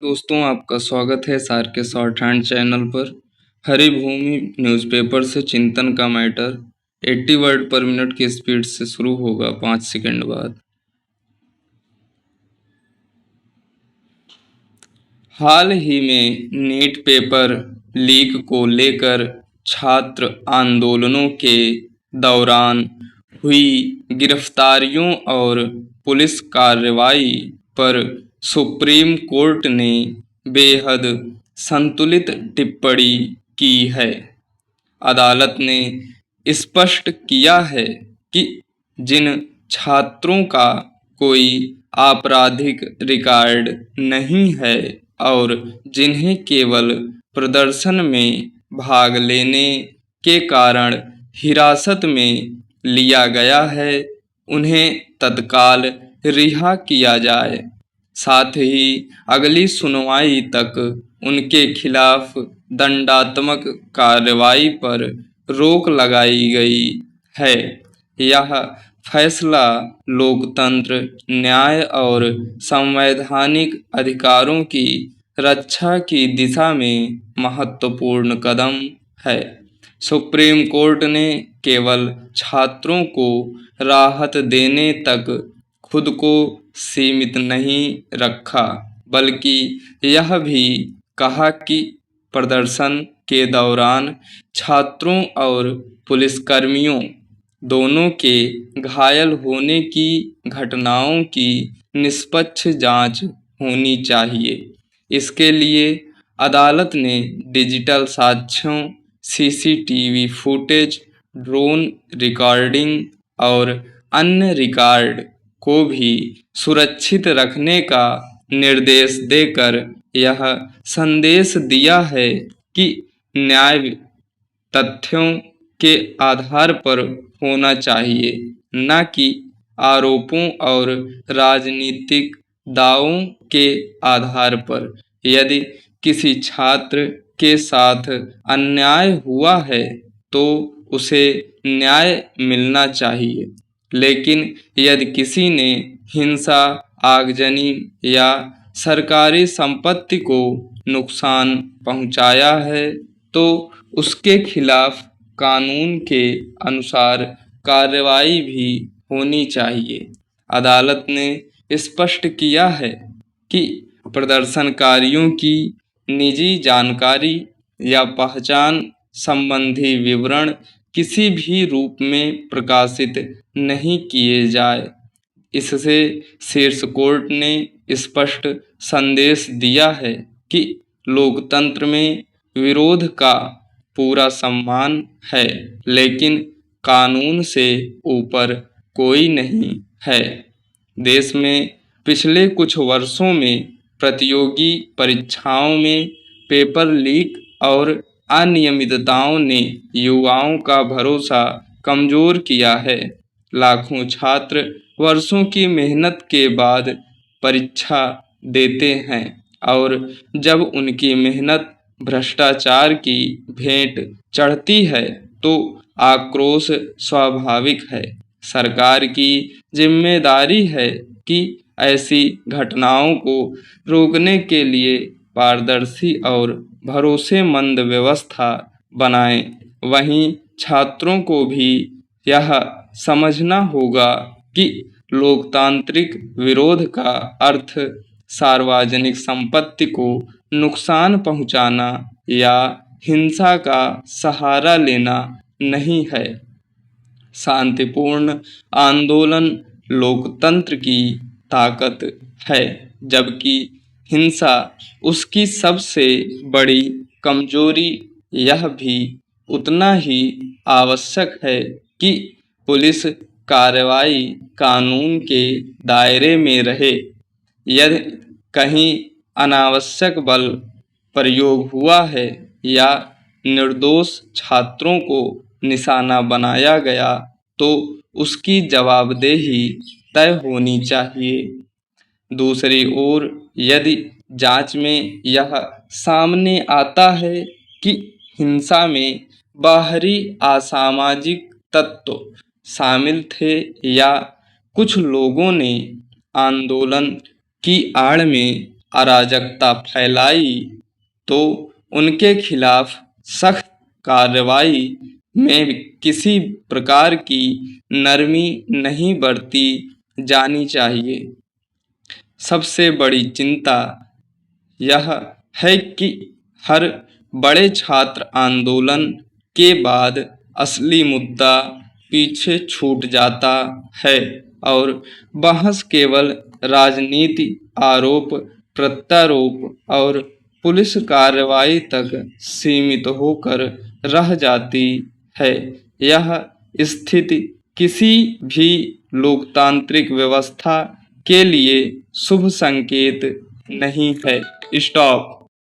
दोस्तों, आपका स्वागत है सार के शॉर्ट हैंड चैनल पर। हरिभूमि न्यूज़पेपर से चिंतन का मैटर 80 वर्ड पर मिनट की स्पीड से शुरू होगा 5 सेकंड बाद। हाल ही में नीट पेपर लीक को लेकर छात्र आंदोलनों के दौरान हुई गिरफ्तारियों और पुलिस कार्रवाई पर सुप्रीम कोर्ट ने बेहद संतुलित टिप्पणी की है। अदालत ने स्पष्ट किया है कि जिन छात्रों का कोई आपराधिक रिकॉर्ड नहीं है और जिन्हें केवल प्रदर्शन में भाग लेने के कारण हिरासत में लिया गया है, उन्हें तत्काल रिहा किया जाए। साथ ही अगली सुनवाई तक उनके खिलाफ दंडात्मक कार्रवाई पर रोक लगाई गई है। यह फैसला लोकतंत्र, न्याय और संवैधानिक अधिकारों की रक्षा की दिशा में महत्वपूर्ण कदम है। सुप्रीम कोर्ट ने केवल छात्रों को राहत देने तक खुद को सीमित नहीं रखा, बल्कि यह भी कहा कि प्रदर्शन के दौरान छात्रों और पुलिसकर्मियों दोनों के घायल होने की घटनाओं की निष्पक्ष जांच होनी चाहिए। इसके लिए अदालत ने डिजिटल साक्ष्यों, सीसीटीवी फुटेज, ड्रोन रिकॉर्डिंग और अन्य रिकॉर्ड को भी सुरक्षित रखने का निर्देश देकर यह संदेश दिया है कि न्याय तथ्यों के आधार पर होना चाहिए, न कि आरोपों और राजनीतिक दावों के आधार पर। यदि किसी छात्र के साथ अन्याय हुआ है तो उसे न्याय मिलना चाहिए, लेकिन यदि किसी ने हिंसा, आगजनी या सरकारी संपत्ति को नुकसान पहुंचाया है तो उसके खिलाफ कानून के अनुसार कार्रवाई भी होनी चाहिए। अदालत ने स्पष्ट किया है कि प्रदर्शनकारियों की निजी जानकारी या पहचान संबंधी विवरण किसी भी रूप में प्रकाशित नहीं किए जाए। इससे शीर्ष कोर्ट ने स्पष्ट संदेश दिया है कि लोकतंत्र में विरोध का पूरा सम्मान है, लेकिन कानून से ऊपर कोई नहीं है। देश में पिछले कुछ वर्षों में प्रतियोगी परीक्षाओं में पेपर लीक और अनियमितताओं ने युवाओं का भरोसा कमजोर किया है। लाखों छात्र वर्षों की मेहनत के बाद परीक्षा देते हैं और जब उनकी मेहनत भ्रष्टाचार की भेंट चढ़ती है तो आक्रोश स्वाभाविक है। सरकार की जिम्मेदारी है कि ऐसी घटनाओं को रोकने के लिए पारदर्शी और भरोसेमंद व्यवस्था बनाए। वहीं छात्रों को भी यह समझना होगा कि लोकतांत्रिक विरोध का अर्थ सार्वजनिक संपत्ति को नुकसान पहुंचाना या हिंसा का सहारा लेना नहीं है। शांतिपूर्ण आंदोलन लोकतंत्र की ताकत है, जबकि हिंसा उसकी सबसे बड़ी कमजोरी। यह भी उतना ही आवश्यक है कि पुलिस कार्रवाई कानून के दायरे में रहे। यदि कहीं अनावश्यक बल प्रयोग हुआ है या निर्दोष छात्रों को निशाना बनाया गया तो उसकी जवाबदेही तय होनी चाहिए। दूसरी ओर यदि जांच में यह सामने आता है कि हिंसा में बाहरी असामाजिक तत्व शामिल थे या कुछ लोगों ने आंदोलन की आड़ में अराजकता फैलाई तो उनके खिलाफ सख्त कार्रवाई में किसी प्रकार की नरमी नहीं बरती जानी चाहिए। सबसे बड़ी चिंता यह है कि हर बड़े छात्र आंदोलन के बाद असली मुद्दा पीछे छूट जाता है और बहस केवल राजनीति, आरोप प्रत्यारोप और पुलिस कार्रवाई तक सीमित होकर रह जाती है। यह स्थिति किसी भी लोकतांत्रिक व्यवस्था के लिए शुभ संकेत नहीं है। स्टॉप।